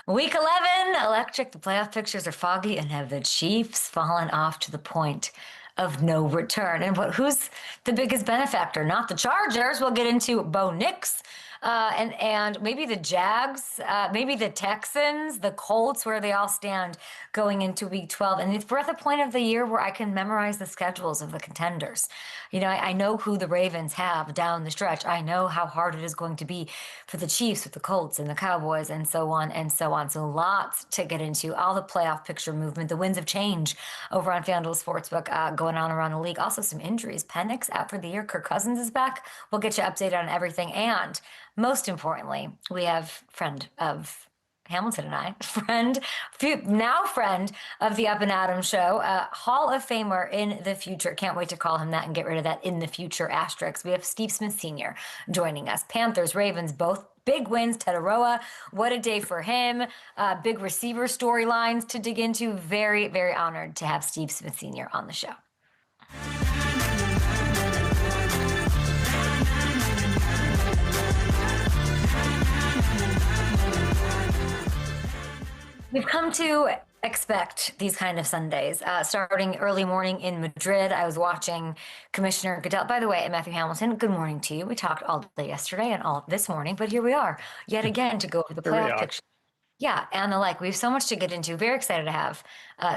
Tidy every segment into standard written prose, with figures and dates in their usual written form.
Week 11, electric. The playoff pictures are foggy and have the Chiefs fallen off to the point of no return. And who's the biggest benefactor? Not the Chargers. We'll get into Bo Nix. And maybe the Jags, maybe the Texans, the Colts, where they all stand going into week 12. And we're at the point of the year where I can memorize the schedules of the contenders. I know who the Ravens have down the stretch. I know how hard it is going to be for the Chiefs with the Colts and the Cowboys and so on and so on. So lots to get into. All the playoff picture movement, the winds of change over on FanDuel Sportsbook going on around the league. Also some injuries. Penix out for the year. Kirk Cousins is back. We'll get you updated on everything. And most importantly, we have friend of Hamilton and I, friend of the Up and Adams show, Hall of Famer in the future. Can't wait to call him that and get rid of that in the future asterisk. We have Steve Smith Sr. joining us. Panthers, Ravens, both big wins. Tetaroa, what a day for him. Big receiver storylines to dig into. Very, very honored to have Steve Smith Sr. on the show. We've come to expect these kind of Sundays. Starting early morning in Madrid, I was watching Commissioner Goodell. By the way, Matthew Hamilton, good morning to you. We talked all day yesterday and all this morning, but here we are yet again to go over the playoff picture. Yeah, and the like. We have so much to get into. Very excited to have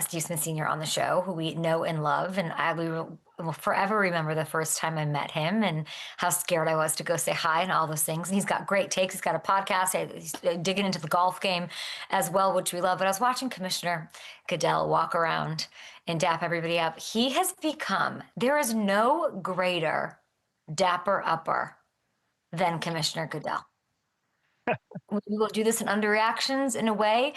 Steve Smith Sr. on the show, who we know and love. And we will forever remember the first time I met him and how scared I was to go say hi and all those things. And he's got great takes. He's got a podcast. He's digging into the golf game as well, which we love. But I was watching Commissioner Goodell walk around and dap everybody up. He has become, there is no greater dapper upper than Commissioner Goodell. We will do this in underreactions in a way.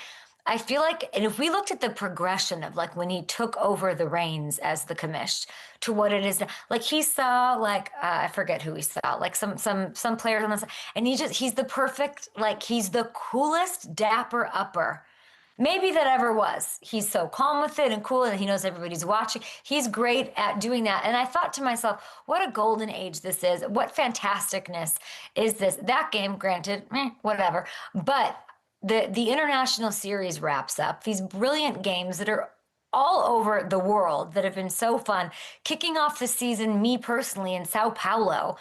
I feel like, and if we looked at the progression of like when he took over the reins as the commish to what it is now, like he saw I forget who he saw, like some players on this, and he's the perfect, like he's the coolest dapper upper maybe that ever was. He's so calm with it and cool, and he knows everybody's watching. He's great at doing that. And I thought to myself, what a golden age this is. What fantasticness is this? That game, granted, whatever. But the international series wraps up. These brilliant games that are all over the world that have been so fun. Kicking off the season, me personally, in Sao Paulo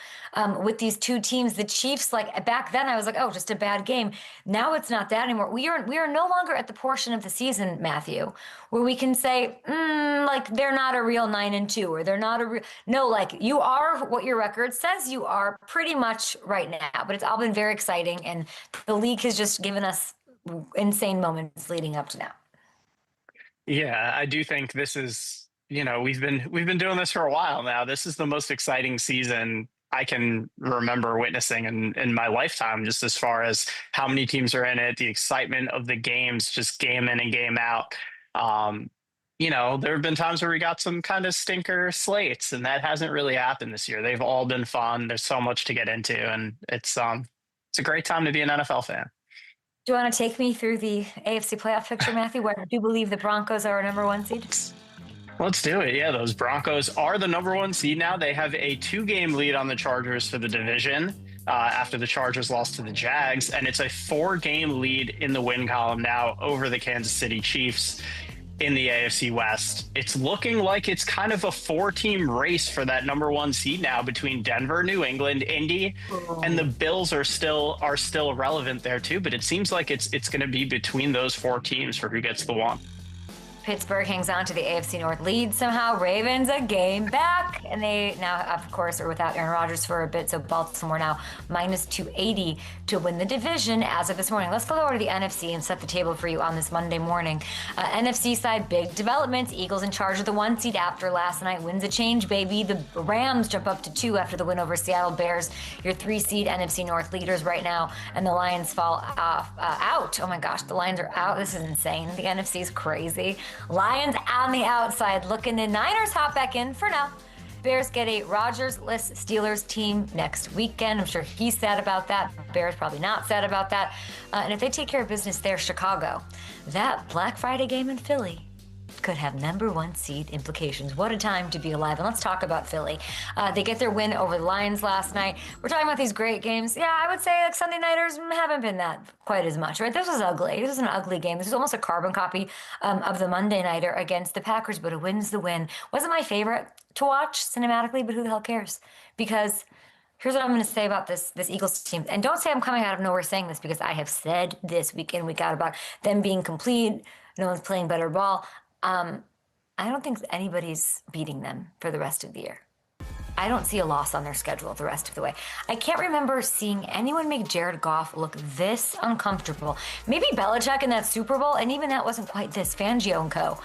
with these two teams. The Chiefs, like back then I was like, oh, just a bad game. Now it's not that anymore. We are no longer at the portion of the season, Matthew, where we can say, like they're not a real 9-2 or they're not a real, no, like you are what your record says you are pretty much right now. But it's all been very exciting, and the league has just given us insane moments leading up to now. Yeah, I do think this is, we've been doing this for a while now. This is the most exciting season I can remember witnessing in my lifetime, just as far as how many teams are in it, the excitement of the games, just game in and game out. There have been times where we got some kind of stinker slates, and that hasn't really happened this year. They've all been fun. There's so much to get into, and it's a great time to be an NFL fan. Do you want to take me through the AFC playoff picture, Matthew, where I do believe the Broncos are our number one seed? Let's do it. Yeah, those Broncos are the number one seed now. They have a 2-game lead on the Chargers for the division after the Chargers lost to the Jags, and it's a 4-game lead in the win column now over the Kansas City Chiefs in the AFC West. It's looking like it's kind of a 4-team race for that number one seed now between Denver, New England, Indy, and the Bills are still relevant there too. But it seems like it's going to be between those 4 teams for who gets the one. Pittsburgh hangs on to the AFC North lead somehow. Ravens a game back, and they now, of course, are without Aaron Rodgers for a bit, so Baltimore now minus 280 to win the division as of this morning. Let's go over to the NFC and set the table for you on this Monday morning. NFC side, big developments. Eagles in charge of the 1 seed after last night. Wins a change, baby. The Rams jump up to 2 after the win over Seattle. Bears, your 3 seed NFC North leaders right now, and the Lions fall out. Oh my gosh, the Lions are out. This is insane. The NFC is crazy. Lions on the outside looking in. Niners hop back in for now. Bears get a Rodgers-less Steelers team next weekend. I'm sure he's sad about that. Bears probably not sad about that. And if they take care of business there, Chicago, that Black Friday game in Philly, could have #1 seed implications. What a time to be alive. And let's talk about Philly. They get their win over the Lions last night. We're talking about these great games. Yeah, I would say like Sunday nighters haven't been that quite as much, right? This was ugly. This was an ugly game. This was almost a carbon copy of the Monday nighter against the Packers, but a win's the win. Wasn't my favorite to watch cinematically, but who the hell cares? Because here's what I'm going to say about this Eagles team. And don't say I'm coming out of nowhere saying this, because I have said this week in, week out about them being complete. No one's playing better ball. I don't think anybody's beating them for the rest of the year. I don't see a loss on their schedule the rest of the way. I can't remember seeing anyone make Jared Goff look this uncomfortable. Maybe Belichick in that Super Bowl, and even that wasn't quite this. Fangio and co.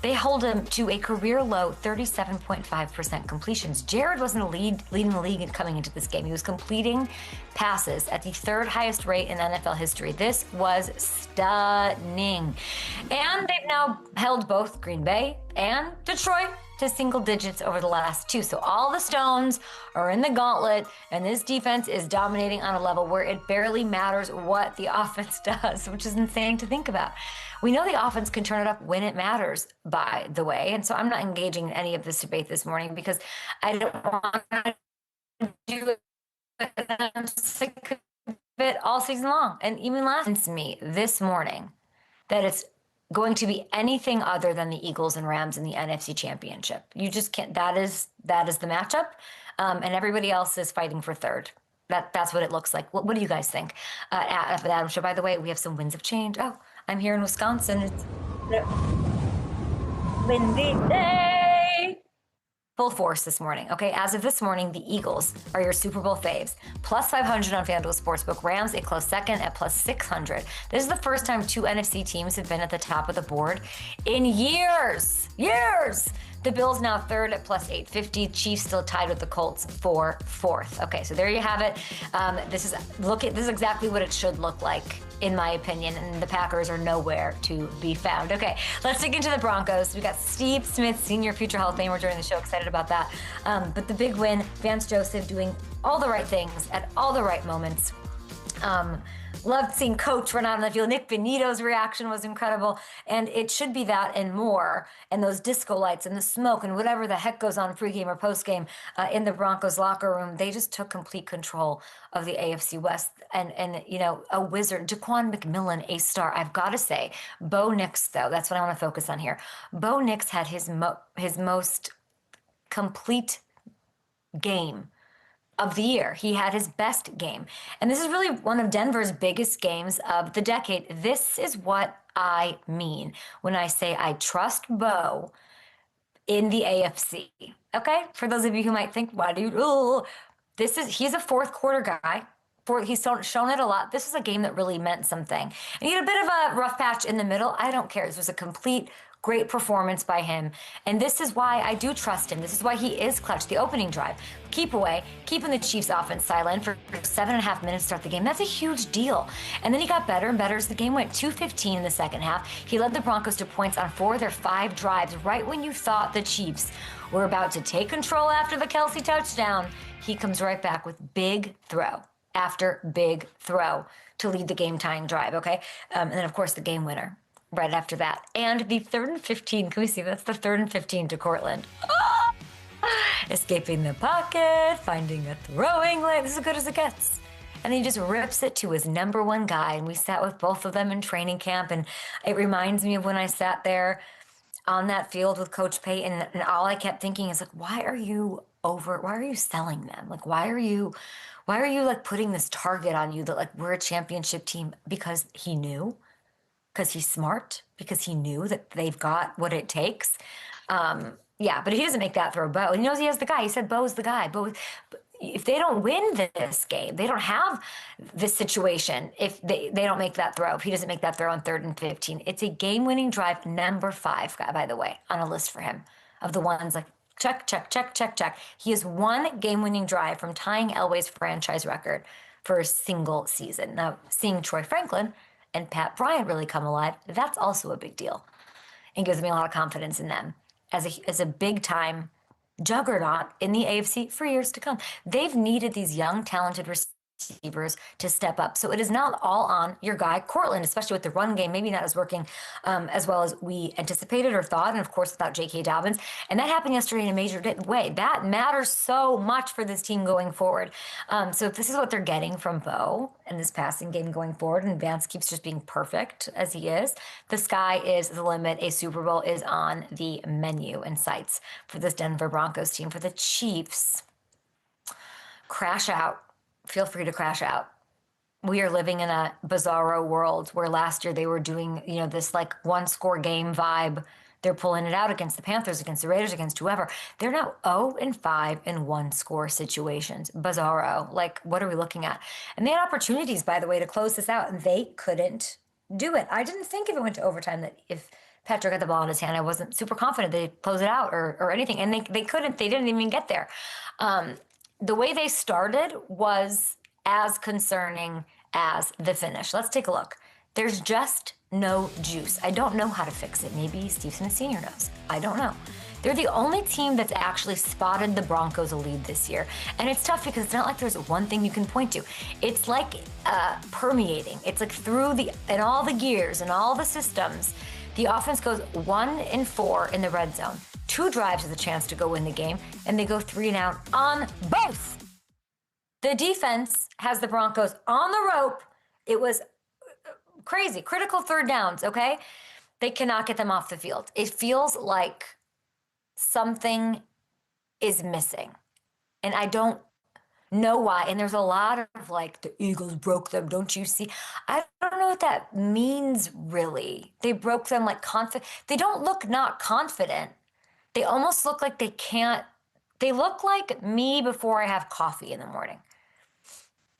They hold him to a career low 37.5% completions. Jared wasn't leading the league coming into this game. He was completing passes at the third highest rate in NFL history. This was stunning. And they've now held both Green Bay and Detroit to single digits over the last two. So all the stones are in the gauntlet, and this defense is dominating on a level where it barely matters what the offense does, which is insane to think about. We know the offense can turn it up when it matters, by the way. And so I'm not engaging in any of this debate this morning because I don't want to do it. I'm sick of it all season long. And even last me this morning that it's going to be anything other than the Eagles and Rams in the NFC Championship. You just can't. That is the matchup, and everybody else is fighting for third. That's what it looks like. What do you guys think? At the Adam Show, by the way, we have some winds of change. Oh, I'm here in Wisconsin. It's windy day. Full force this morning. Okay, as of this morning, the Eagles are your Super Bowl faves. Plus 500 on FanDuel Sportsbook. Rams a close second at plus 600. This is the first time two NFC teams have been at the top of the board in years. The Bills now third at plus 850. Chiefs still tied with the Colts for fourth. Okay, so there you have it. This is exactly what it should look like, in my opinion, and the Packers are nowhere to be found. Okay, let's dig into the Broncos. We got Steve Smith, Senior future Hall of Famer, during the show. Excited about that. But the big win, Vance Joseph doing all the right things at all the right moments. Loved seeing Coach run out on the field. Nick Benito's reaction was incredible. And it should be that and more. And those disco lights and the smoke and whatever the heck goes on pregame or postgame in the Broncos locker room. They just took complete control of the AFC West. And you know, a wizard, Jaquan McMillan, a star. I've got to say, Bo Nix, though, that's what I want to focus on here. Bo Nix had his most complete game of the year. He had his best game. And this is really one of Denver's biggest games of the decade. This is what I mean when I say I trust Bo in the AFC. Okay? For those of you who might think, why do you, he's a fourth quarter guy. He's shown it a lot. This was a game that really meant something. And he had a bit of a rough patch in the middle. I don't care. This was a complete great performance by him. And this is why I do trust him. This is why he is clutch. The opening drive, keeping the Chiefs offense silent for 7.5 minutes to start the game. That's a huge deal. And then he got better and better as the game went. 2:15 in the second half. He led the Broncos to points on 4 of their 5 drives right when you thought the Chiefs were about to take control after the Kelsey touchdown. He comes right back with big throw after big throw to lead the game-tying drive, okay? And then, of course, the game winner right after that. And the 3rd and 15, can we see that's the 3rd and 15 to Cortland. Oh! Escaping the pocket, finding a throwing lane. This is as good as it gets. And he just rips it to his #1 guy. And we sat with both of them in training camp. And it reminds me of when I sat there on that field with Coach Payton. And all I kept thinking is like, why are you selling them? Like, why are you like putting this target on you that like we're a championship team? Because he knew. Because he's smart, because he knew that they've got what it takes. Yeah, but he doesn't make that throw Bo. He knows he has the guy. He said Bo's the guy. If they don't win this game, they don't have this situation if they don't make that throw. If he doesn't make that throw on 3rd and 15. It's a game-winning drive, #5, by the way, on a list for him of the ones like check, check, check, check, check. He has one game-winning drive from tying Elway's franchise record for a single season. Now, seeing Troy Franklin and Pat Bryant really come alive, that's also a big deal. And gives me a lot of confidence in them as a big-time juggernaut in the AFC for years to come. They've needed these young, talented receivers receivers to step up. So it is not all on your guy, Cortland, especially with the run game, maybe not as working as well as we anticipated or thought. And of course, without J.K. Dobbins. And that happened yesterday in a major way. That matters so much for this team going forward. So if this is what they're getting from Bo in this passing game going forward, and Vance keeps just being perfect as he is, the sky is the limit. A Super Bowl is on the menu and sights for this Denver Broncos team. For the Chiefs, crash out. Feel free to crash out. We are living in a bizarro world where last year they were doing, this like one score game vibe. They're pulling it out against the Panthers, against the Raiders, against whoever. They're now 0-5 in one score situations. Bizarro. Like, what are we looking at? And they had opportunities, by the way, to close this out, and they couldn't do it. I didn't think if it went to overtime that if Patrick had the ball in his hand, I wasn't super confident they'd close it out or anything. And they couldn't. They didn't even get there. The way they started was as concerning as the finish. Let's take a look. There's just no juice. I don't know how to fix it. Maybe Steve Smith Sr. knows. I don't know. They're the only team that's actually spotted the Broncos a lead this year. And it's tough because it's not like there's one thing you can point to. It's like permeating. It's like in all the gears and all the systems. The offense goes 1-4 in the red zone. 2 drives with a chance to go win the game, and they go 3 and out on both. The defense has the Broncos on the rope. It was crazy. Critical third downs, okay? They cannot get them off the field. It feels like something is missing, and I don't know why. And there's a lot of like, the Eagles broke them, don't you see? I don't know what that means, really. They broke them like confident. They don't look not confident. They almost look like they can't. They look like me before I have coffee in the morning.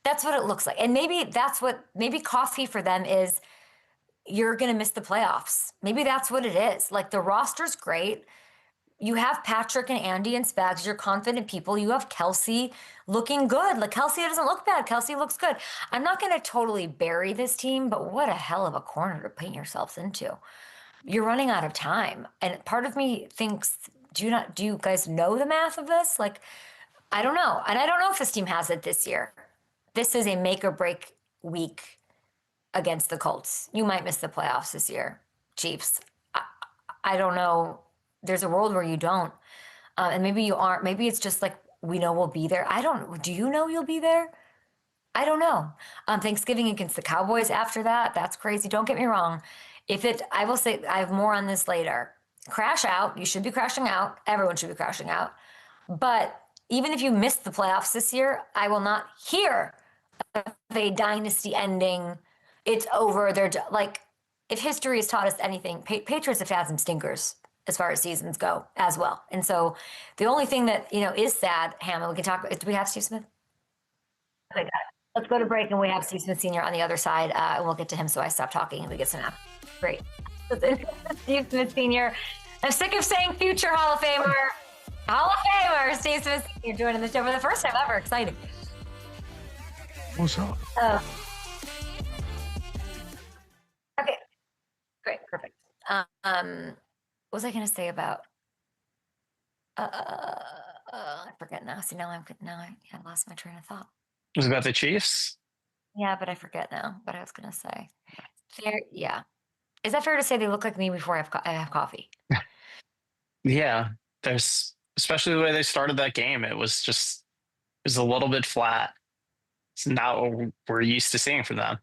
That's what it looks like. And maybe coffee for them is you're going to miss the playoffs. Maybe that's what it is. Like, the roster's great. You have Patrick and Andy and Spags. You're confident people. You have Kelsey looking good. Like, Kelsey doesn't look bad. Kelsey looks good. I'm not going to totally bury this team, but what a hell of a corner to paint yourselves into. You're running out of time. And part of me thinks, do you guys know the math of this? Like, I don't know. And I don't know if this team has it this year. This is a make or break week against the Colts. You might miss the playoffs this year, Chiefs. I don't know. There's a world where you don't. And maybe you aren't. Maybe it's just like, we know we'll be there. Do you know you'll be there? I don't know. Thanksgiving against the Cowboys after that, that's crazy. Don't get me wrong. I will say, I have more on this later. Crash out. You should be crashing out. Everyone should be crashing out. But even if you miss the playoffs this year, I will not hear of a dynasty ending. It's over. They're like, if history has taught us anything, Patriots have had some stinkers as far as seasons go as well. And so the only thing that, is sad, Hannah, we can talk, do we have Steve Smith? Okay, got it. Let's go to break, and we have Steve Smith Sr. on the other side, and we'll get to him, so I stop talking and we get some app. Great. Steve Smith Sr. I'm sick of saying future Hall of Famer. Hall of Famer, Steve Smith Sr. joining the show for the first time ever. Exciting. What's up? Okay. Great. Perfect. What was I going to say about? I forget now. See, I lost my train of thought. It was about the Chiefs? Yeah, but I forget now what I was going to say. Yeah. Is that fair to say they look like me before I have coffee? Yeah. Especially the way they started that game. It was a little bit flat. It's not what we're used to seeing from them.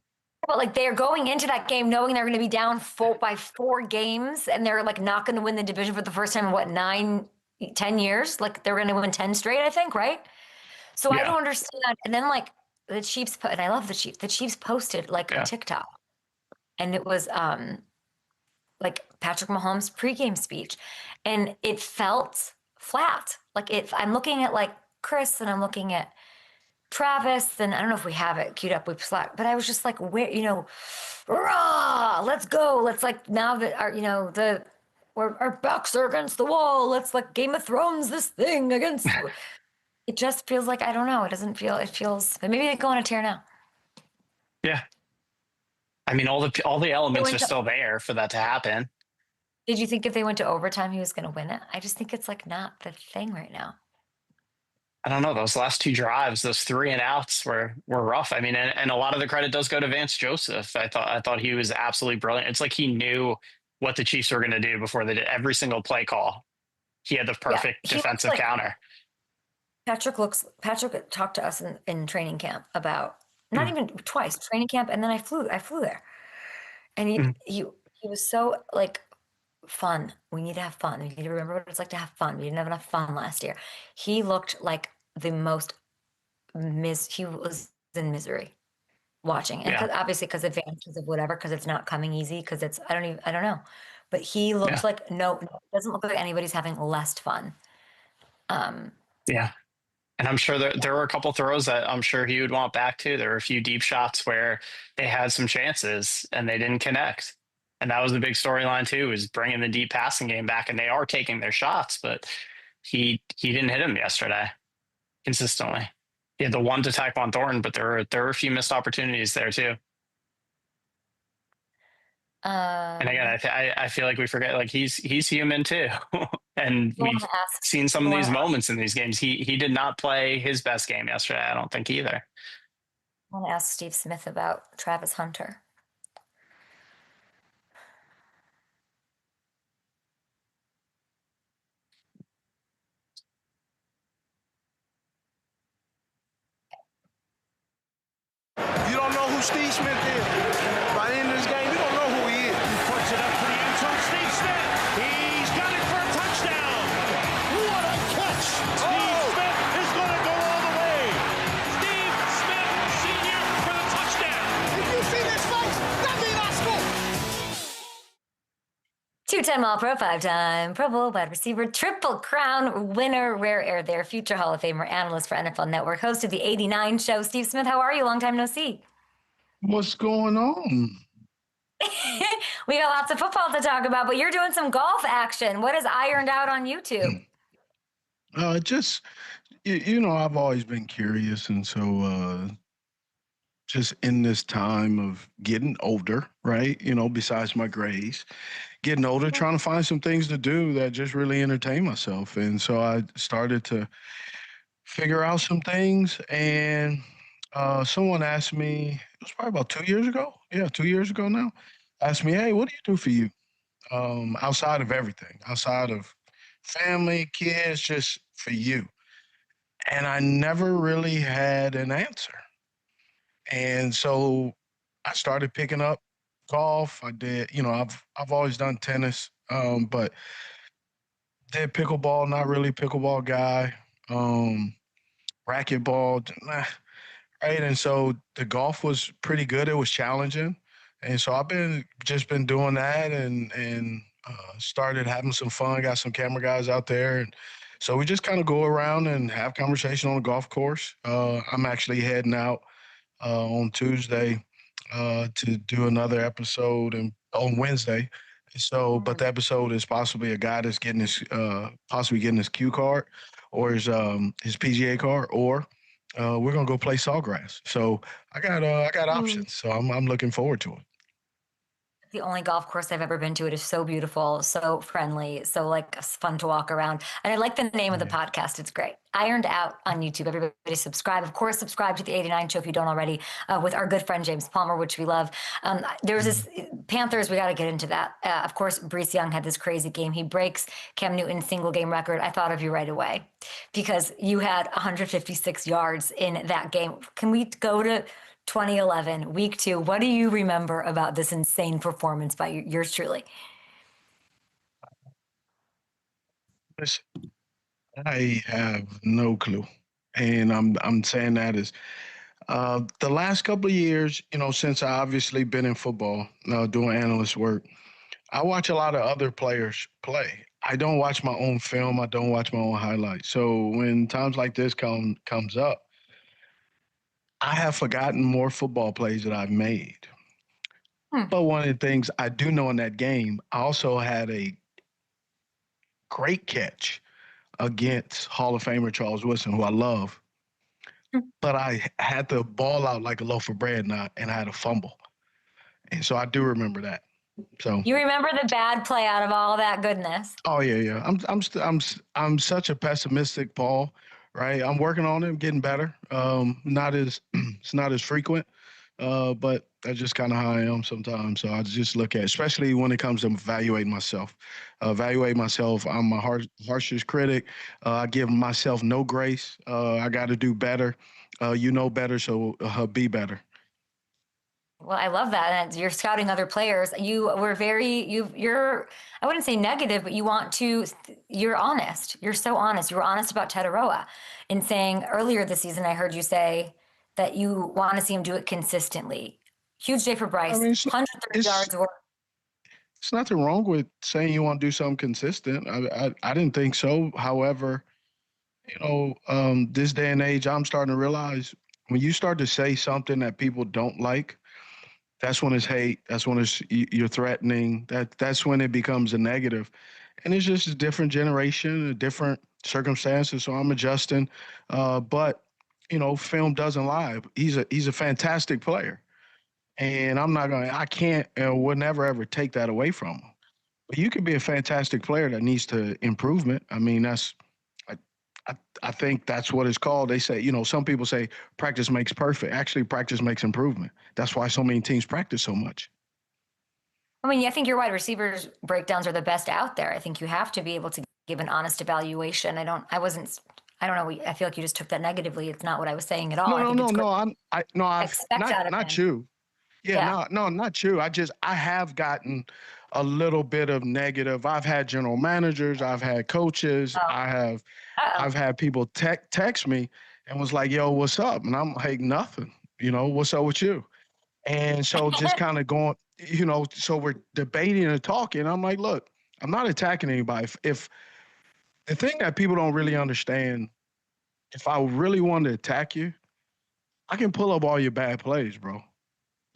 But like, they're going into that game knowing they're going to be down by 4 games, and they're like not going to win the division for the first time in 9-10 years. Like, they're going to win 10 straight, I think, right? So yeah. I don't understand. And then like the Chiefs, and I love the Chiefs. The Chiefs posted like a TikTok, and it was like Patrick Mahomes' pregame speech, and it felt flat. Like, I'm looking at like Chris, and I'm looking at Travis, and I don't know if we have it queued up with Slack, but I was just like, where, rah, let's go. Let's like, now that our backs are against the wall, let's like Game of Thrones this thing against. It just feels like, I don't know. It feels, but maybe they go on a tear now. Yeah. I mean, all the elements are still there for that to happen. Did you think if they went to overtime, he was going to win it? I just think it's like not the thing right now. I don't know, those last two drives, those three and outs were rough. I mean, and a lot of the credit does go to Vance Joseph. I thought he was absolutely brilliant. It's like he knew what the Chiefs were going to do before they did every single play call. He had the Yeah, perfect he looks defensive like counter. Patrick talked to us in training camp about not Mm, even twice training camp, and then I flew there, and mm, he was so like fun. We need to have fun. We need to remember what it's like to have fun. We didn't have enough fun last year. He looked like the most he was in misery watching, and yeah, obviously because advantages of whatever, because it's not coming easy, because it's I don't know, but he looked yeah, like no, it doesn't look like anybody's having less fun. Um, yeah. And I'm sure yeah. there were a couple throws that I'm sure he would want back too. There were a few deep shots where they had some chances and they didn't connect. And that was the big storyline too, is bringing the deep passing game back. And they are taking their shots, but he didn't hit him yesterday consistently. He had the one to Tyquan Thornton, but there were a few missed opportunities there too. And again, Um, I feel like we forget, like he's human too, and I want we've to ask. seen some I of want these to ask. moments in these games. He did not play his best game yesterday. I don't think either. I want to ask Steve Smith about Travis Hunter. You don't know who Steve Smith is. By the end of this game, you don't know who he is. Puts it up for the end zone. Steve Smith. He's got it for a touchdown. What a catch. Steve Smith is going to go all the way. Steve Smith, senior, for the touchdown. If you see this, folks, that means I scored. 2-10 All-Pro, 5-time Pro Bowl wide receiver, Triple Crown winner, rare air there, future Hall of Famer, analyst for NFL Network, host of the 89 show. Steve Smith, how are you? Long time no see. What's going on? We got lots of football to talk about, but you're doing some golf action. What is ironed out on YouTube? Just I've always been curious, and so just in this time of getting older, right? Besides my grades, getting older, trying to find some things to do that just really entertain myself, and so I started to figure out some things, and someone asked me, it was probably about 2 years ago. Yeah, 2 years ago now. Asked me, hey, what do you do for you? Outside of everything, outside of family, kids, just for you. And I never really had an answer. And so I started picking up golf. I did, I've always done tennis, but did pickleball, not really pickleball guy. Um, Racquetball, nah, right? And so the golf was pretty good. It was challenging. And so I've been doing that and started having some fun. Got some camera guys out there, and so we just kind of go around and have conversation on the golf course. I'm actually heading out on Tuesday to do another episode and on Wednesday. So, but the episode is possibly a guy that's getting his possibly getting his Q card or his PGA card, or we're gonna go play Sawgrass. So I got options. So I'm looking forward to it. The only golf course I've ever been to. It is so beautiful, so friendly, so like fun to walk around. And I like the name of the Yeah. podcast. It's great. Ironed Out on YouTube. Everybody subscribe. Of course, subscribe to the 89 show if you don't already, with our good friend James Palmer, which we love. There was this Panthers. We got to get into that. Of course, Brees Young had this crazy game. He breaks Cam Newton's single game record. I thought of you right away because you had 156 yards in that game. Can we go to 2011, week 2? What do you remember about this insane performance by yours truly? Listen, I have no clue, and I'm saying that is the last couple of years. Since I obviously been in football, doing analyst work, I watch a lot of other players play. I don't watch my own film. I don't watch my own highlights. So when times like this comes up, I have forgotten more football plays that I've made. Hmm. But one of the things I do know in that game, I also had a great catch against Hall of Famer Charles Woodson, who I love. Hmm. But I had the ball out like a loaf of bread, and I had a fumble. And so I do remember that. So, You remember the bad play out of all that goodness. oh yeah, yeah. I'm such a pessimistic Paul, right? I'm working on it, getting better. Not as it's not as frequent, but that's just kind of how I am sometimes. So I just look at, especially when it comes to evaluating myself. I'm my harshest critic. I give myself no grace. I got to do better. You know better, so be better. Well, I love that. And you're scouting other players. You were you're, I wouldn't say negative, but you're honest. You're so honest. You were honest about Tetaroa in saying earlier this season, I heard you say that you want to see him do it consistently. Huge day for I Bryce, mean, 130 it's yards. Or it's nothing wrong with saying you want to do something consistent. I didn't think so. However, this day and age, I'm starting to realize when you start to say something that people don't like, that's when it's hate. That's when you're threatening. That's when it becomes a negative, and it's just a different generation, a different circumstances. So I'm adjusting, but film doesn't lie. He's a fantastic player, and I can't, and will never ever take that away from him. But you could be a fantastic player that needs to improvement. I mean, I, I think that's what it's called. They say, some people say practice makes perfect. Actually, practice makes improvement. That's why so many teams practice so much. I mean, I think your wide receivers breakdowns are the best out there. I think you have to be able to give an honest evaluation. I don't know. I feel like you just took that negatively. It's not what I was saying at all. No, I no, think no, it's great. no. I've Expect out of not him. you. Yeah, Yeah. no, not you. I have gotten a little bit of negative. I've had general managers, I've had coaches, Oh. I've Uh-oh. had people text me and was like, "Yo, what's up?" And I'm like, "Nothing. What's up with you?" And so just kind of going, so we're debating and talking. I'm like, "Look, I'm not attacking anybody. If the thing that people don't really understand, if I really wanted to attack you, I can pull up all your bad plays, bro.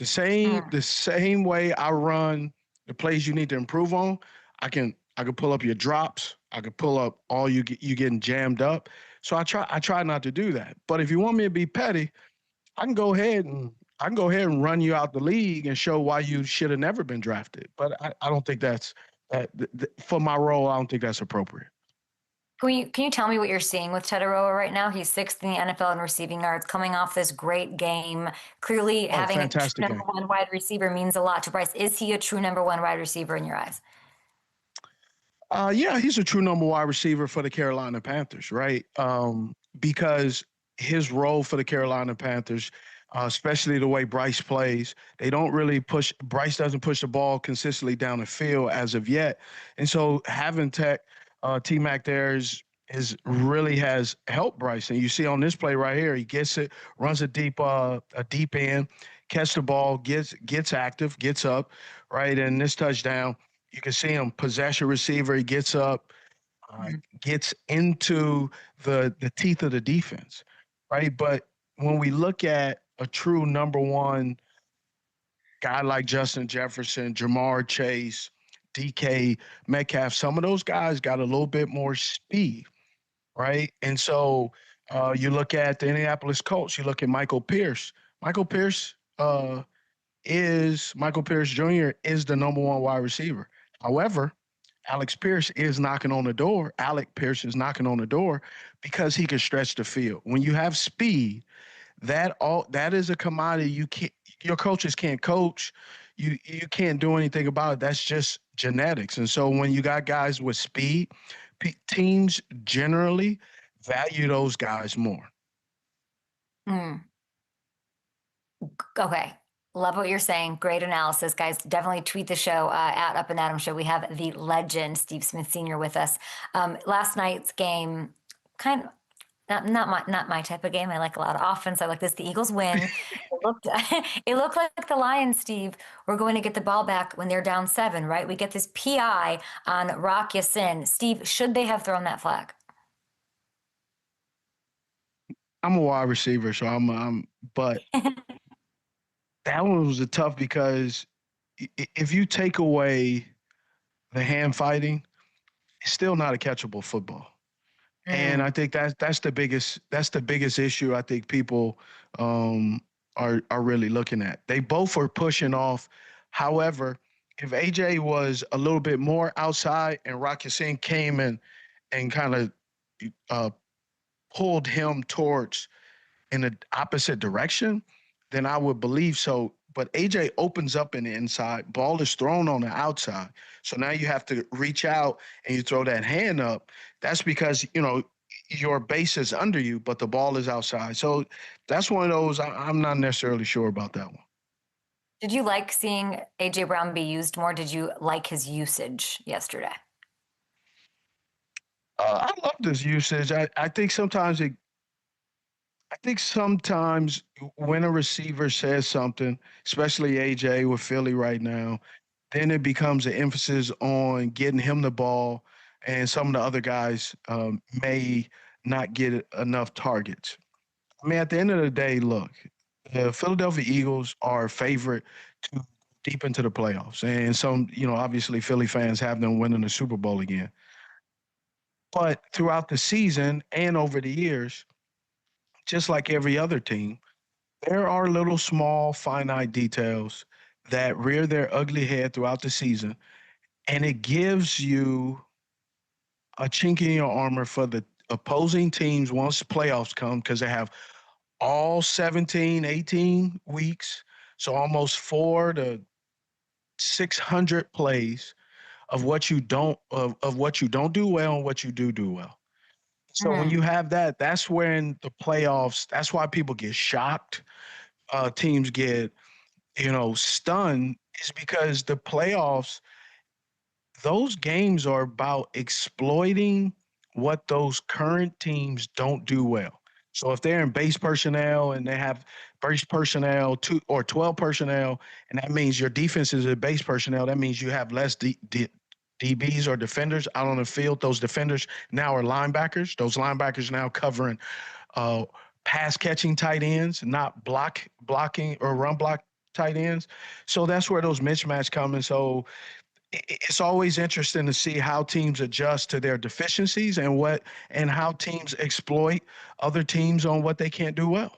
Mm. The same way I run the plays you need to improve on, I can pull up your drops. I could pull up all you getting jammed up. So I try not to do that. But if you want me to be petty, I can go ahead and run you out the league and show why you should have never been drafted. But I don't think that's for my role. I don't think that's appropriate. Can you tell me what you're seeing with Tetaroa right now? He's sixth in the NFL in receiving yards, coming off this great game. Clearly, Oh, having a true fantastic number game. one wide receiver means a lot to Bryce. Is he a true number one wide receiver in your eyes? Yeah, he's a true number wide receiver for the Carolina Panthers, right? Because his role for the Carolina Panthers, especially the way Bryce plays, they don't really push. Bryce doesn't push the ball consistently down the field as of yet, and so having T Mac there is really has helped Bryce. And you see on this play right here, he gets it, runs a deep end, catch the ball, gets active, gets up, right, and this touchdown. You can see him possession receiver. He gets up, gets into the teeth of the defense, right? But when we look at a true number one guy like Justin Jefferson, Jamar Chase, DK Metcalf, some of those guys got a little bit more speed, right? And so you look at the Indianapolis Colts. You look at Michael Pierce. Michael Pierce Michael Pierce Jr. is the number one wide receiver. However, Alex Pierce is knocking on the door. Alec Pierce is knocking on the door because he can stretch the field. When you have speed, that is a commodity your coaches can't coach. You can't do anything about it. That's just genetics. And so when you got guys with speed, teams generally value those guys more. Mm. Okay. Love what you're saying. Great analysis, guys. Definitely tweet the show at Up and Adam Show. We have the legend Steve Smith Sr. with us. Last night's game, kind of not my type of game. I like a lot of offense. I like this. The Eagles win. It looked like the Lions, Steve, were going to get the ball back when they're down 7. Right? We get this PI on Rock Yassin. Steve, should they have thrown that flag? I'm a wide receiver, so but that one was a tough because if you take away the hand fighting, it's still not a catchable football. And I think that's the biggest issue I think people are really looking at. They both are pushing off. However, if AJ was a little bit more outside and Rock Yassin came in and kind of pulled him towards in the opposite direction, then I would believe so. But AJ opens up in the inside, ball is thrown on the outside. So now you have to reach out and you throw that hand up. That's because, your base is under you, but the ball is outside. So that's one of those I'm not necessarily sure about that one. Did you like seeing AJ Brown be used more? Did you like his usage yesterday? I love this usage. I think sometimes when a receiver says something, especially AJ with Philly right now, then it becomes an emphasis on getting him the ball, and some of the other guys may not get enough targets. I mean, at the end of the day, look, the Philadelphia Eagles are favorite to deep into the playoffs, and some, obviously Philly fans have them winning the Super Bowl again. But throughout the season and over the years, just like every other team, there are little small finite details that rear their ugly head throughout the season, and it gives you a chink in your armor for the opposing teams once the playoffs come because they have all 17, 18 weeks, so almost 4 to 600 plays of what you don't do well and what you do well. So when you have that, that's when the playoffs. That's why people get shocked. Teams get stunned, is because the playoffs, those games are about exploiting what those current teams don't do well. So if they're in base personnel and they have base personnel 12 personnel, and that means your defense is a base personnel, that means you have less DBs or defenders out on the field. Those defenders now are linebackers. Those linebackers now covering pass catching tight ends, not blocking or run block tight ends. So that's where those mismatch come. And so it's always interesting to see how teams adjust to their deficiencies and how teams exploit other teams on what they can't do well.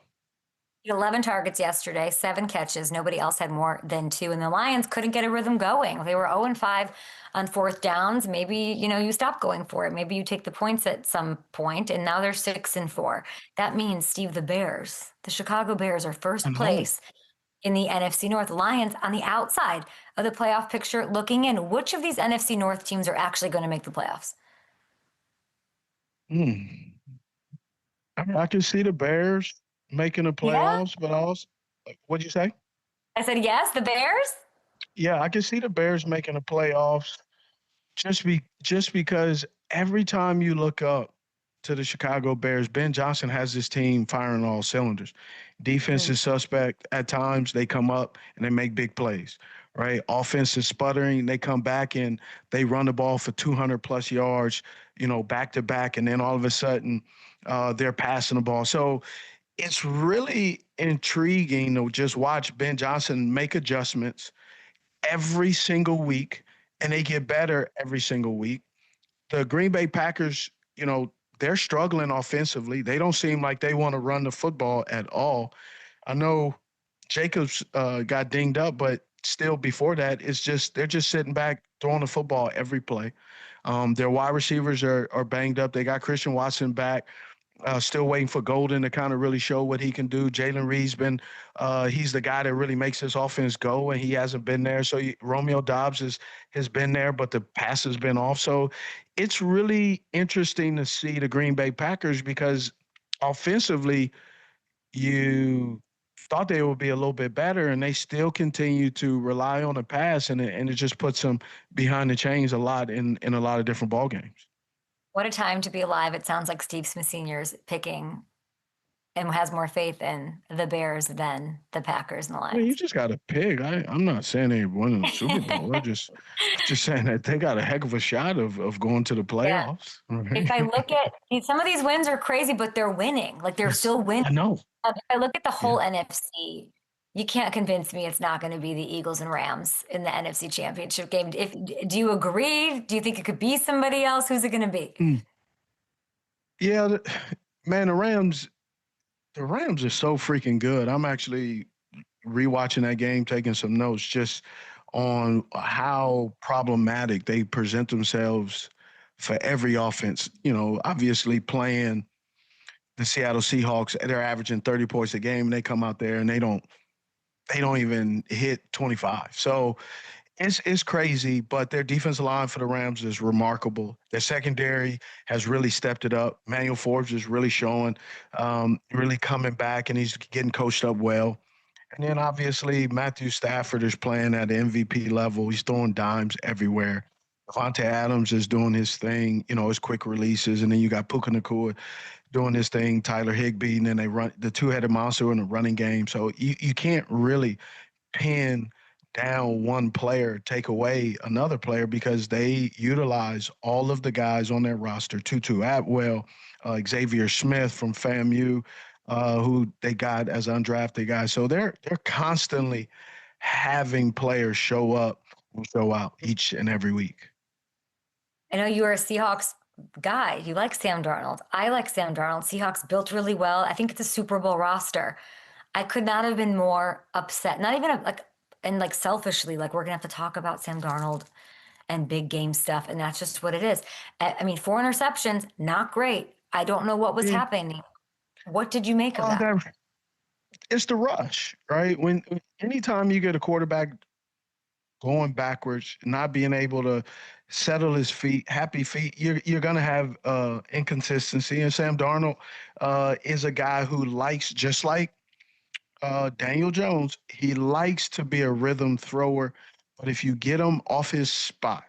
11 targets yesterday, 7 catches. Nobody else had more than 2. And the Lions couldn't get a rhythm going. They were 0-5 on fourth downs. Maybe, you stop going for it. Maybe you take the points at some point, and now they're 6-4. That means, Steve, the Chicago Bears are first place in the NFC North. Lions on the outside of the playoff picture looking in. Which of these NFC North teams are actually going to make the playoffs? I can see the Bears making the playoffs, but also, what'd you say? I said yes, the Bears? Yeah, I can see the Bears making the playoffs just because every time you look up to the Chicago Bears, Ben Johnson has this team firing all cylinders. Defense is suspect at times. They come up and they make big plays, right? Offense is sputtering. They come back and they run the ball for 200-plus yards, back to back, and then all of a sudden they're passing the ball. So it's really intriguing to just watch Ben Johnson make adjustments every single week, and they get better every single week. The Green Bay Packers, they're struggling offensively. They don't seem like they want to run the football at all. I know Jacobs got dinged up, but still before that, they're just sitting back, throwing the football every play. Their wide receivers are banged up. They got Christian Watson back. Still waiting for Golden to kind of really show what he can do. Jalen Reed's he's the guy that really makes his offense go, and he hasn't been there. So Romeo Doubs has been there, but the pass has been off. So it's really interesting to see the Green Bay Packers because offensively, you thought they would be a little bit better, and they still continue to rely on the pass, and it just puts them behind the chains a lot in a lot of different ball games. What a time to be alive. It sounds like Steve Smith Sr. is picking and has more faith in the Bears than the Packers and the Lions. Well, you just got to pick. I'm not saying they won the Super Bowl. I'm just saying that they got a heck of a shot of going to the playoffs. Yeah. Right? If I look at some of these wins are crazy, but they're winning. Like they're still winning. I know. If I look at the whole NFC, you can't convince me it's not going to be the Eagles and Rams in the NFC Championship game. Do you agree? Do you think it could be somebody else? Who's it going to be? Yeah, man, the Rams are so freaking good. I'm actually rewatching that game, taking some notes just on how problematic they present themselves for every offense. Obviously playing the Seattle Seahawks, they're averaging 30 points a game, and they come out there and they don't even hit 25. So it's crazy, but their defensive line for the Rams is remarkable. Their secondary has really stepped it up. Manuel Forbes is really showing, really coming back, and he's getting coached up well. And then obviously Matthew Stafford is playing at the MVP level. He's throwing dimes everywhere. Devontae Adams is doing his thing, his quick releases, and then you got Puka Nacua doing his thing, Tyler Higbee, and then they run the two-headed monster in the running game. So you can't really pin down one player, take away another player because they utilize all of the guys on their roster. Tutu Atwell, Xavier Smith from FAMU, who they got as undrafted guys. So they're constantly having players show up and show out each and every week. I know you're a Seahawks guy. You like Sam Darnold. I like Sam Darnold. Seahawks built really well. I think it's a Super Bowl roster. I could not have been more upset. Not even selfishly, like we're gonna have to talk about Sam Darnold and big game stuff, and that's just what it is. I mean, 4 interceptions, not great. I don't know what was happening. What did you make of that? It's the rush, right? Anytime you get a quarterback going backwards, not being able to settle his feet, happy feet, you're going to have inconsistency. And Sam Darnold is a guy who likes, just like Daniel Jones, he likes to be a rhythm thrower. But if you get him off his spot,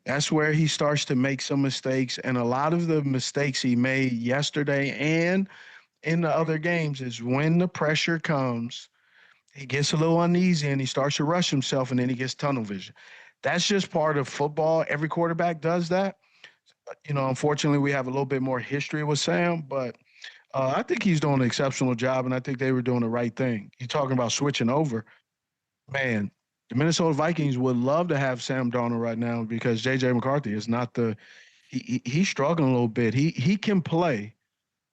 that's where he starts to make some mistakes. And a lot of the mistakes he made yesterday and in the other games is when the pressure comes, he gets a little uneasy and he starts to rush himself, and then he gets tunnel vision. That's just part of football. Every quarterback does that. Unfortunately, we have a little bit more history with Sam, but I think he's doing an exceptional job, and I think they were doing the right thing. You're talking about switching over. Man, the Minnesota Vikings would love to have Sam Darnold right now because J.J. McCarthy is not he's struggling a little bit. He can play,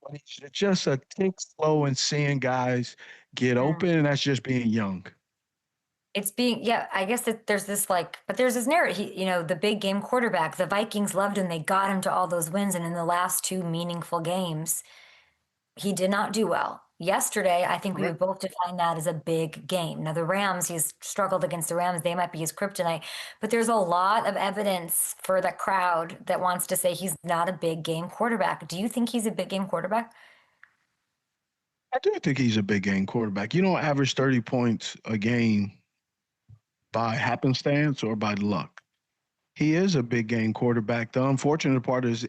but he's just a tick slow in seeing guys get open, and that's just being young. It's I guess that there's this but there's this narrative. The big game quarterback, the Vikings loved him. They got him to all those wins. And in the last 2 meaningful games, he did not do well. Yesterday, I think we would both define that as a big game. Now, the Rams, he's struggled against the Rams. They might be his kryptonite. But there's a lot of evidence for the crowd that wants to say he's not a big game quarterback. Do you think he's a big game quarterback? I do think he's a big game quarterback. You don't average 30 points a game by happenstance or by luck. He is a big game quarterback. The unfortunate part is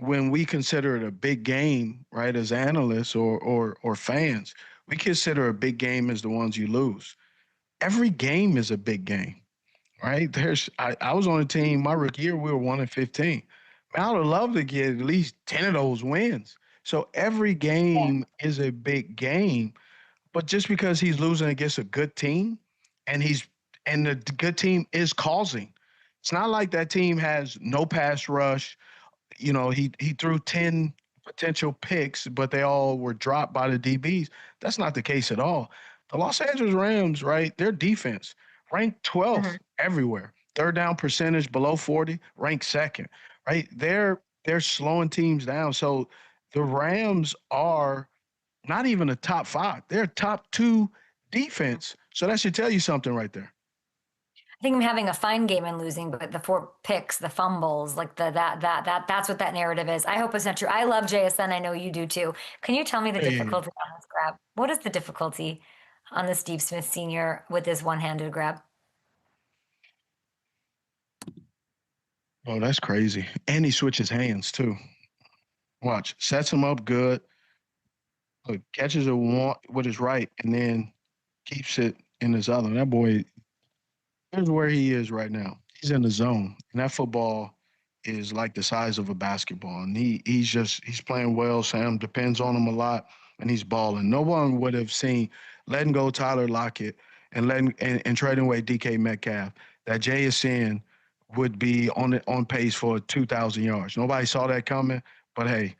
when we consider it a big game, right, as analysts or fans, we consider a big game as the ones you lose. Every game is a big game, right? I was on a team, my rookie year, we were 1-15. I would love to get at least 10 of those wins. So every game is a big game, but just because he's losing against a good team and the good team is causing, it's not like that team has no pass rush. He threw 10 potential picks, but they all were dropped by the DBs. That's not the case at all. The Los Angeles Rams, right, their defense ranked 12th everywhere. Third down percentage below 40, ranked second, right? They're slowing teams down. So the Rams are not even a top 5. They're top 2 defense. So that should tell you something right there. I think I'm having a fine game and losing, but the 4 picks, the fumbles, that's what that narrative is. I hope it's not true. I love JSN. I know you do too. Can you tell me the difficulty on this grab? What is the difficulty on the Steve Smith Sr. with this one-handed grab? Oh, that's crazy. And he switches hands too. Watch. Sets him up good. Catches it with his right and then keeps it in his other. That boy, here's where he is right now. He's in the zone. And that football is like the size of a basketball. And he's playing well. Sam depends on him a lot, and he's balling. No one would have seen letting go Tyler Lockett and trading away DK Metcalf that JSN would be on pace for 2,000 yards. Nobody saw that coming, but hey,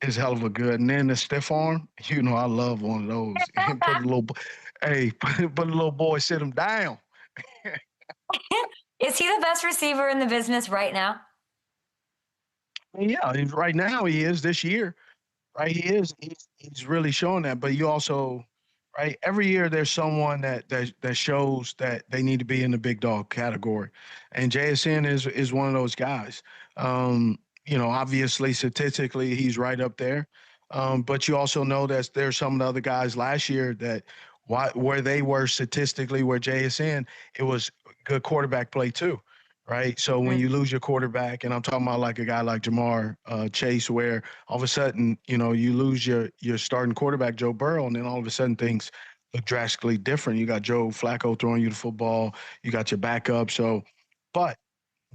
it's hell of a good. And then the stiff arm, I love one of those. Put a little boy, sit him down. Is he the best receiver in the business right now? Yeah, right now he is this year. right? He's really showing that. But you also, right? Every year there's someone that shows that they need to be in the big dog category, and JSN is one of those guys. Obviously statistically he's right up there, but you also know that there's some of the other guys last year that where they were statistically where JSN, it was good quarterback play too. Right. So when Mm. you lose your quarterback, and I'm talking about like a guy like Jamar Chase, where all of a sudden, you lose your starting quarterback, Joe Burrow, and then all of a sudden things look drastically different. You got Joe Flacco throwing you the football, you got your backup. So, but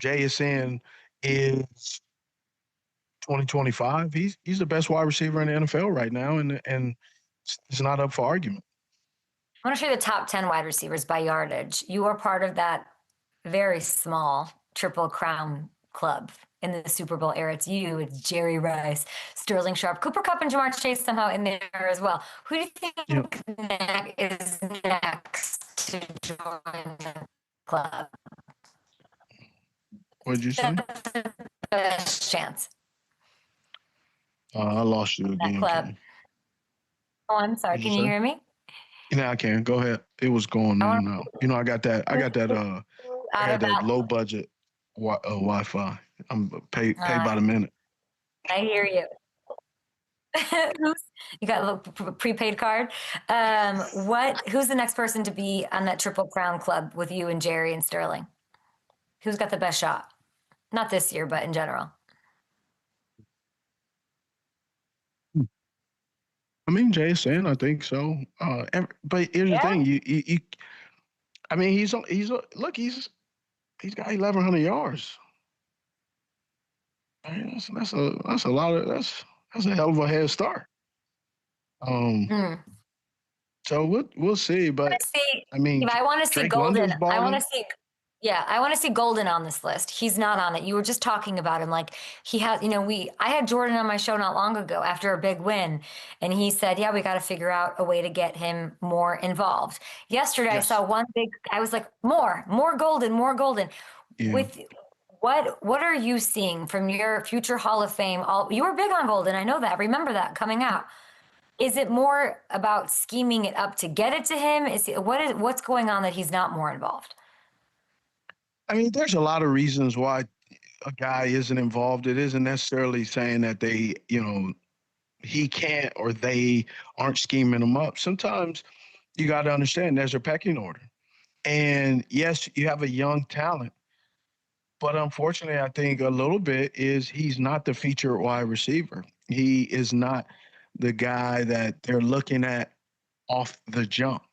JSN is 2025. He's the best wide receiver in the NFL right now, and it's not up for argument. I want to show you the top 10 wide receivers by yardage. You are part of that very small Triple Crown club in the Super Bowl era. It's you, it's Jerry Rice, Sterling Sharp, Cooper Kupp, and Jamar Chase somehow in there as well. Who do you think Yeah. is next to join the club? What did you say? Best chance. I lost you That again, club. Ken. Oh, I'm sorry. What'd you Can you say? hear me? Yeah, I can. Go ahead. It was going in I and want out. I got that. I got that. I out got that about. low budget Wi-Fi. I'm paid by the minute. I hear you. You got a little prepaid card. Who's the next person to be on that Triple Crown club with you and Jerry and Sterling? Who's got the best shot? Not this year, but in general. I mean, Jason, I think so. But here's the Yeah. thing. I mean, he's look. He's got 1,100 yards. Man, that's a lot of that's a hell of a head start. Um, Mm. so we'll see. But I mean, If I want to see Drake Golden, London's I want balling. to see. Yeah, I want to see Golden on this list. He's not on it. You were just talking about him. Like he has, I had Jordan on my show not long ago after a big win. And he said, yeah, we got to figure out a way to get him more involved. Yesterday, I Yes. saw I was like, more Golden, more Golden. Yeah. With what are you seeing from your future Hall of Fame? You were big on Golden. I know that. Remember that coming out. Is it more about scheming it up to get it to him? What's going on that he's not more involved? I mean, there's a lot of reasons why a guy isn't involved. It isn't necessarily saying that he can't or they aren't scheming him up. Sometimes you got to understand there's a pecking order. And yes, you have a young talent, but unfortunately, I think a little bit is he's not the feature wide receiver. He is not the guy that they're looking at off the jump.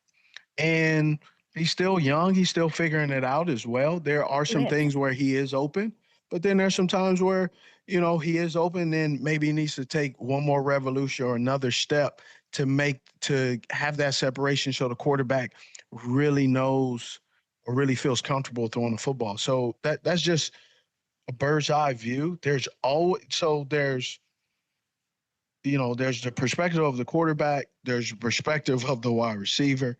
And he's still young. He's still figuring it out as well. There are some things where he is open, but then there's some times where, he is open and maybe he needs to take one more revolution or another step to have that separation so the quarterback really knows or really feels comfortable throwing the football. So that's just a bird's eye view. There's the perspective of the quarterback, there's the perspective of the wide receiver.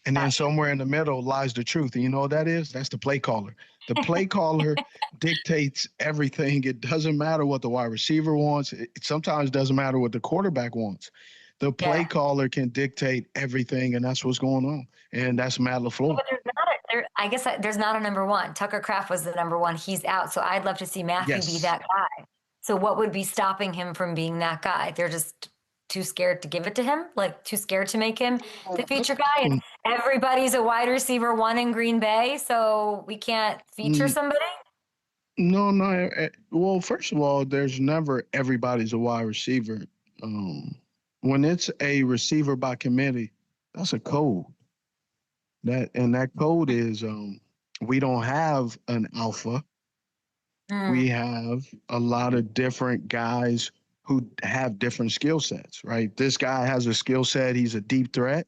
And then somewhere in the middle lies the truth. And you know what that is? That's the play caller. The play caller dictates everything. It doesn't matter what the wide receiver wants. It sometimes doesn't matter what the quarterback wants. The play caller can dictate everything, and that's what's going on. And that's Matt LaFleur. But I guess there's not a number one. Tucker Kraft was the number one. He's out. So I'd love to see Matthew be that guy. So what would be stopping him from being that guy? They're just too scared to give it to him, like too scared to make him the feature guy. And everybody's a wide receiver one in Green Bay, so we can't feature somebody. No. Well, first of all, there's never everybody's a wide receiver. When it's a receiver by committee, that's a code. That code is we don't have an alpha. We have a lot of different guys who have different skill sets, right? This guy has a skill set. He's a deep threat,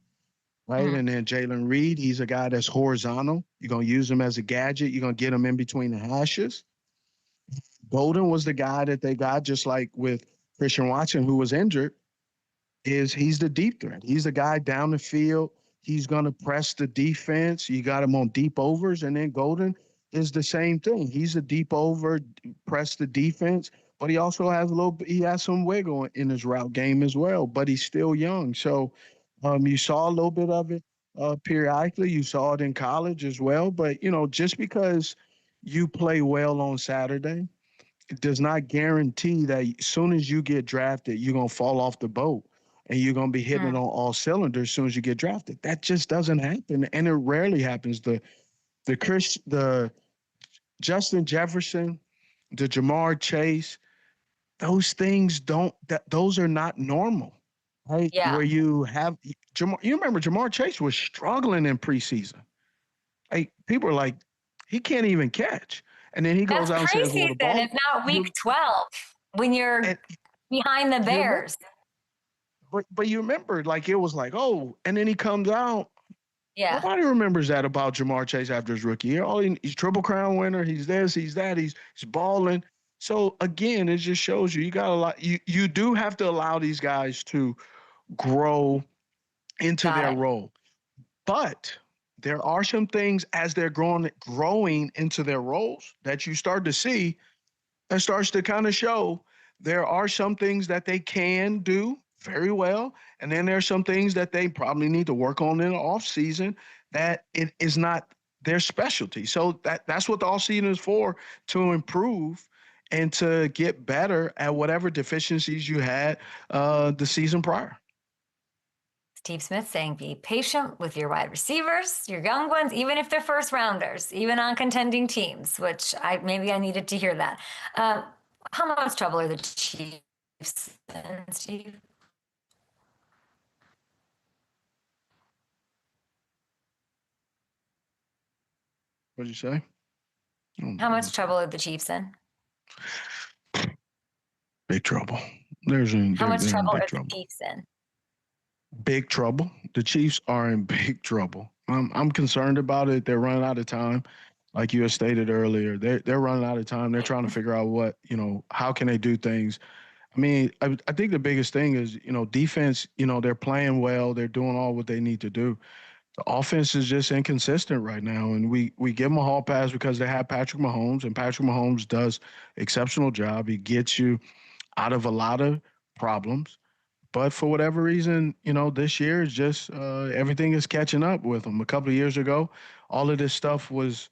right? And then Jalen Reed, he's a guy that's horizontal. You're going to use him as a gadget. You're going to get him in between the hashes. Golden was the guy that they got, just like with Christian Watson, who was injured, he's the deep threat. He's the guy down the field. He's going to press the defense. You got him on deep overs. And then Golden is the same thing. He's a deep over, press the defense, but he also has he has some wiggle in his route game as well, but he's still young. So you saw a little bit of it periodically. You saw it in college as well. But, just because you play well on Saturday, it does not guarantee that as soon as you get drafted, you're going to fall off the boat and you're going to be hitting it on all cylinders as soon as you get drafted. That just doesn't happen. And it rarely happens. The Justin Jefferson, the Jamar Chase, those things those are not normal, right? Yeah. Where you have you remember Jamar Chase was struggling in preseason. Like people are like, he can't even catch. And then he goes out and says, well, the ball. Preseason, if not week 12, when you're behind the Bears. But you remember, like, it was like, oh, and then he comes out. Yeah. Nobody remembers that about Jamar Chase after his rookie year. Oh, he's Triple Crown winner. He's this, he's that. He's balling. So again, it just shows you got a lot. You do have to allow these guys to grow into their role. But there are some things as they're growing into their roles that you start to see that starts to kind of show there are some things that they can do very well. And then there's some things that they probably need to work on in the off season that it is not their specialty. So that's what the off season is for, to improve and to get better at whatever deficiencies you had the season prior. Steve Smith saying, be patient with your wide receivers, your young ones, even if they're first rounders, even on contending teams, which maybe I needed to hear that. How much trouble are the Chiefs in, Steve? What'd you say? How much trouble are the Chiefs in? Big trouble. How much trouble are the Chiefs in? Big trouble. The Chiefs are in big trouble. I'm concerned about it. They're running out of time. Like you had stated earlier, they're running out of time. They're trying to figure out how can they do things. I mean, I think the biggest thing is, defense, they're playing well. They're doing all what they need to do. The offense is just inconsistent right now. And we give them a hall pass because they have Patrick Mahomes, and Patrick Mahomes does exceptional job. He gets you out of a lot of problems. But for whatever reason, this year is just everything is catching up with them. A couple of years ago, all of this stuff was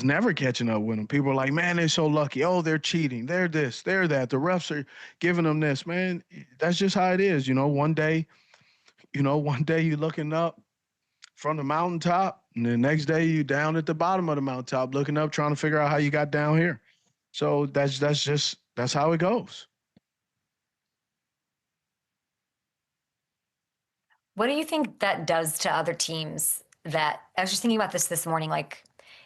never catching up with them. People are like, man, they're so lucky. Oh, they're cheating. They're this, they're that. The refs are giving them this. Man, that's just how it is. One day you're looking up from the mountaintop, and the next day you're down at the bottom of the mountaintop looking up, trying to figure out how you got down here. So that's how it goes. What do you think that does to other teams? That I was just thinking about this morning, like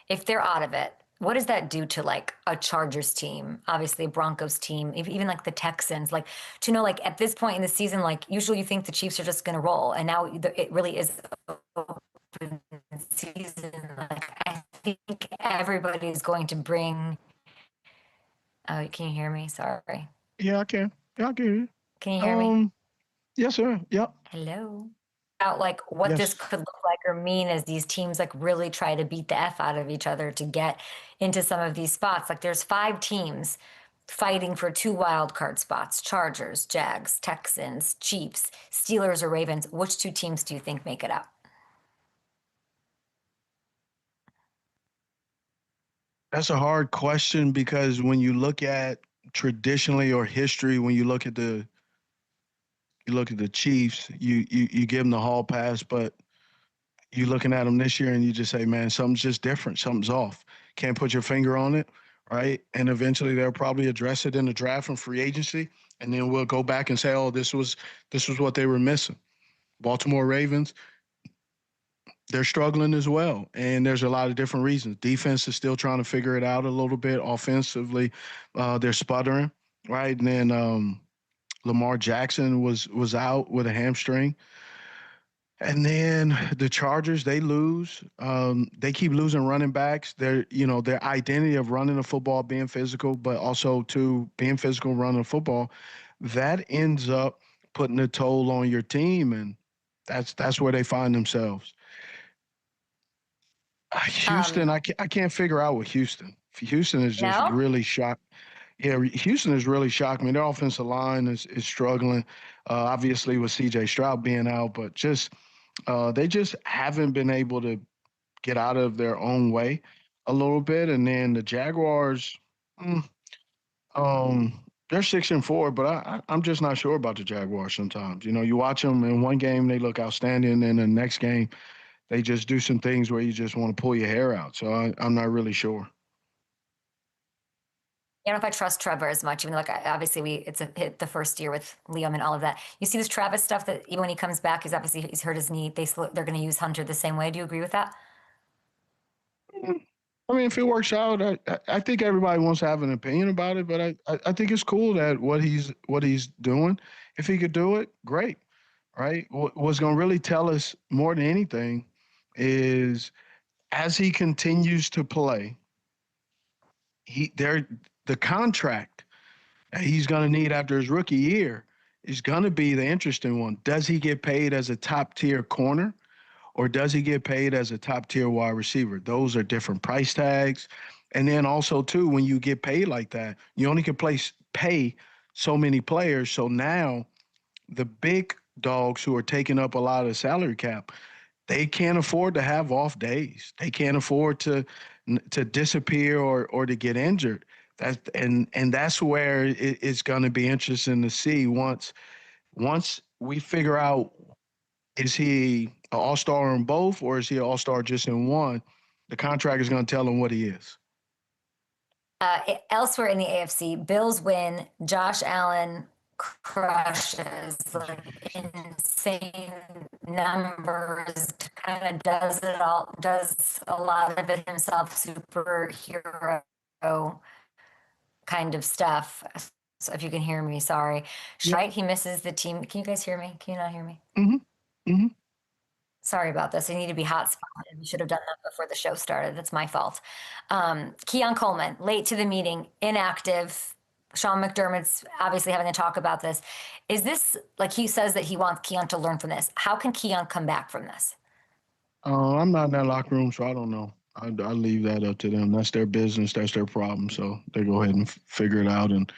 if they're out of it, what does that do to like a Chargers team, obviously a Broncos team, even like the Texans, like to know, like at this point in the season, like usually you think the Chiefs are just going to roll, and now it really is open season. Like I think everybody's going to bring. Oh, can you hear me? Sorry. Yeah, I can. Yeah, I can hear you. Can you hear me? Yes, sir. Yep. Hello. About like what this could look like or mean as these teams like really try to beat the F out of each other to get into some of these spots. Like there's 5 teams fighting for 2 wild card spots: Chargers, Jags, Texans, Chiefs, Steelers, or Ravens. Which 2 teams do you think make it out? That's a hard question because when you look at traditionally or history, when you look at the Chiefs, you give them the hall pass, but you're looking at them this year and you just say, man, something's just different. Something's off. Can't put your finger on it, right? And eventually they'll probably address it in the draft and free agency, and then we'll go back and say, oh, this was what they were missing. Baltimore Ravens, they're struggling as well, and there's a lot of different reasons. Defense is still trying to figure it out a little bit. Offensively, they're sputtering, right? And then Lamar Jackson was out with a hamstring. And then the Chargers, they lose. They keep losing running backs. Their identity of running the football, being physical, but also to being physical, running the football, that ends up putting a toll on your team, and that's where they find themselves. Houston, I can't figure out with Houston. Houston is just really shocked. Yeah, Houston has really shocked me. Their offensive line is struggling, obviously with C.J. Stroud being out, but they just haven't been able to get out of their own way a little bit. And then the Jaguars, mm, they're 6-4, but I'm just not sure about the Jaguars sometimes. You know, you watch them in one game, they look outstanding, and the next game, they just do some things where you just want to pull your hair out. So I'm not really sure. I don't know if I trust Trevor as much, even though, like, obviously it's a hit the first year with Liam and all of that. You see this Travis stuff that even when he comes back, he's hurt his knee. They're going to use Hunter the same way. Do you agree with that? I mean, if it works out, I think everybody wants to have an opinion about it, but I think it's cool that what he's doing. If he could do it, great, right? What's going to really tell us more than anything is as he continues to play, the contract that he's going to need after his rookie year is going to be the interesting one. Does he get paid as a top tier corner? Or does he get paid as a top-tier wide receiver? Those are different price tags. And then also, too, when you get paid like that, you only can pay so many players. So now the big dogs who are taking up a lot of salary cap, they can't afford to have off days. They can't afford to disappear or to get injured. And that's where it's going to be interesting to see once we figure out, is he an all-star in both, or is he an all-star just in one? The contract is going to tell him what he is. Elsewhere in the AFC, Bills win. Josh Allen crushes, like, insane numbers, kind of does a lot of it himself, superhero kind of stuff. So if you can hear me, sorry. Right, he misses the team. Can you guys hear me? Can you not hear me? Mm-hmm. Mm-hmm. Sorry about this. I need to be hotspotted. We should have done that before the show started. That's my fault. Keon Coleman, late to the meeting, inactive. Sean McDermott's obviously having a talk about this. Is this, like, he says that he wants Keon to learn from this. How can Keon come back from this? I'm not in that locker room, so I don't know. I leave that up to them. That's their business. That's their problem. So they go ahead and figure it out. And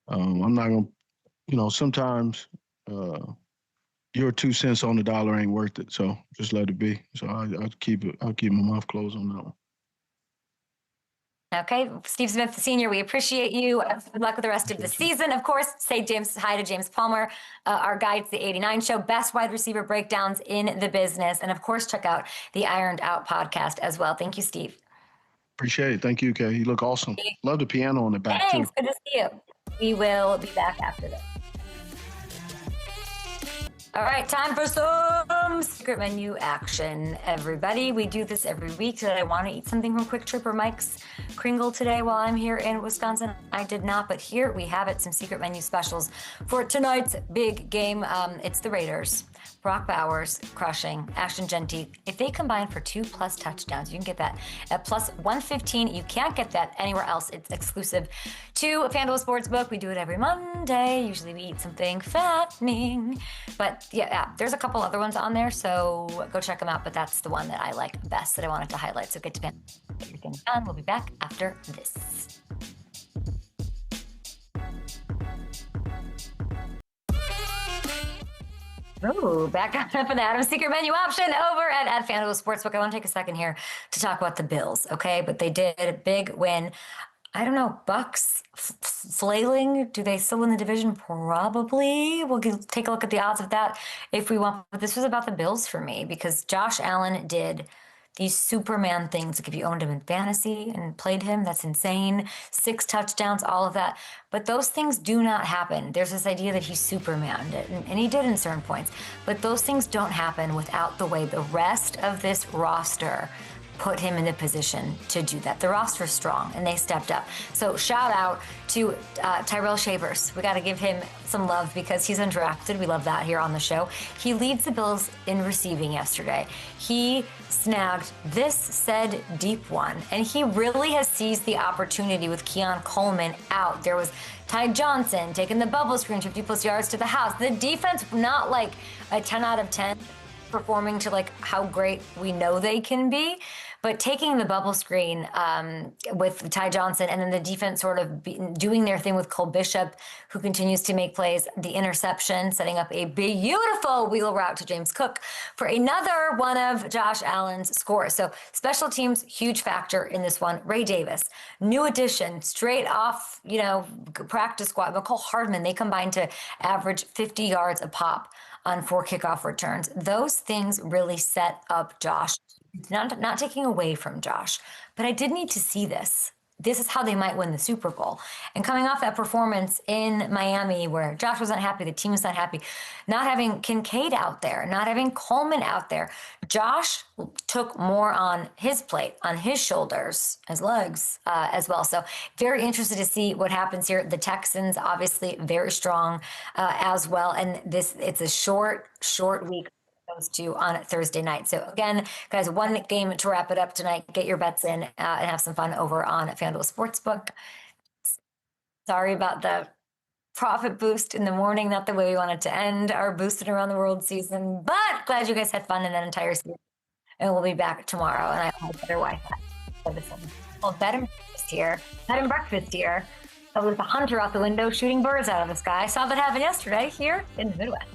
I'm not going to, sometimes your 2 cents on the dollar ain't worth it. So just let it be. So I'll keep my mouth closed on that one. Okay, Steve Smith Sr., we appreciate you. Good luck with the rest of the season. Of course, say hi to James Palmer, our guy to the 89 show, best wide receiver breakdowns in the business. And of course, check out the Ironed Out podcast as well. Thank you, Steve. Appreciate it. Thank you, Kay. You look awesome. Love the piano on the back, Thanks. too. Good to see you. We will be back after this. All right, time for some secret menu action, everybody. We do this every week. Did I want to eat something from Quick Trip or Mike's Kringle today while I'm here in Wisconsin? I did not, but here we have it, some secret menu specials for tonight's big game. It's the Raiders. Brock Bowers crushing, Ashton Genty. If they combine for 2+ touchdowns, you can get that at plus 115. You can't get that anywhere else. It's exclusive to FanDuel Sportsbook. We do it every Monday. Usually we eat something fattening. But yeah, there's a couple other ones on there, so go check them out. But that's the one that I like best that I wanted to highlight. So get to everything done. We'll be back after this. Oh, back up in the Adam's Secret Menu option over at FanDuel Sportsbook. I want to take a second here to talk about the Bills, okay? But they did a big win. I don't know, Bucks flailing. Do they still win the division? Probably. We'll take a look at the odds of that if we want. But this was about the Bills for me because Josh Allen did these Superman things. Like if you owned him in fantasy and played him, that's insane. 6 touchdowns, all of that. But those things do not happen. There's this idea that he's Superman, and he did in certain points. But those things don't happen without the way the rest of this roster put him in the position to do that. The roster's strong, and they stepped up. So shout out to Tyrell Shavers. We got to give him some love because he's undrafted. We love that here on the show. He leads the Bills in receiving yesterday. He snagged this said deep one, and he really has seized the opportunity with Keon Coleman out. There was Ty Johnson taking the bubble screen 50+ yards to the house. The defense, not like a 10 out of 10, performing to like how great we know they can be, But taking the bubble screen with Ty Johnson and then the defense sort of doing their thing with Cole Bishop, who continues to make plays, the interception, setting up a beautiful wheel route to James Cook for another one of Josh Allen's scores. So special teams, huge factor in this one. Ray Davis, new addition, straight off, practice squad. McCole Hardman, they combined to average 50 yards a pop on 4 kickoff returns. Those things really set up Josh. Not taking away from Josh, but I did need to see this. This is how they might win the Super Bowl. And coming off that performance in Miami where Josh wasn't happy, the team was not happy, not having Kincaid out there, not having Coleman out there, Josh took more on his plate, on his shoulders, his legs as well. So very interested to see what happens here. The Texans, obviously very strong as well. And it's a short week. Those two on Thursday night. So again, guys, one game to wrap it up tonight. Get your bets in and have some fun over on FanDuel Sportsbook. Sorry about the profit boost in the morning. Not the way we wanted to end our boosted around the world season, but glad you guys had fun in that entire season. And we'll be back tomorrow. And I hope better Wi-Fi. Well, bed and breakfast here. With a hunter out the window shooting birds out of the sky. Saw that happen yesterday here in the Midwest.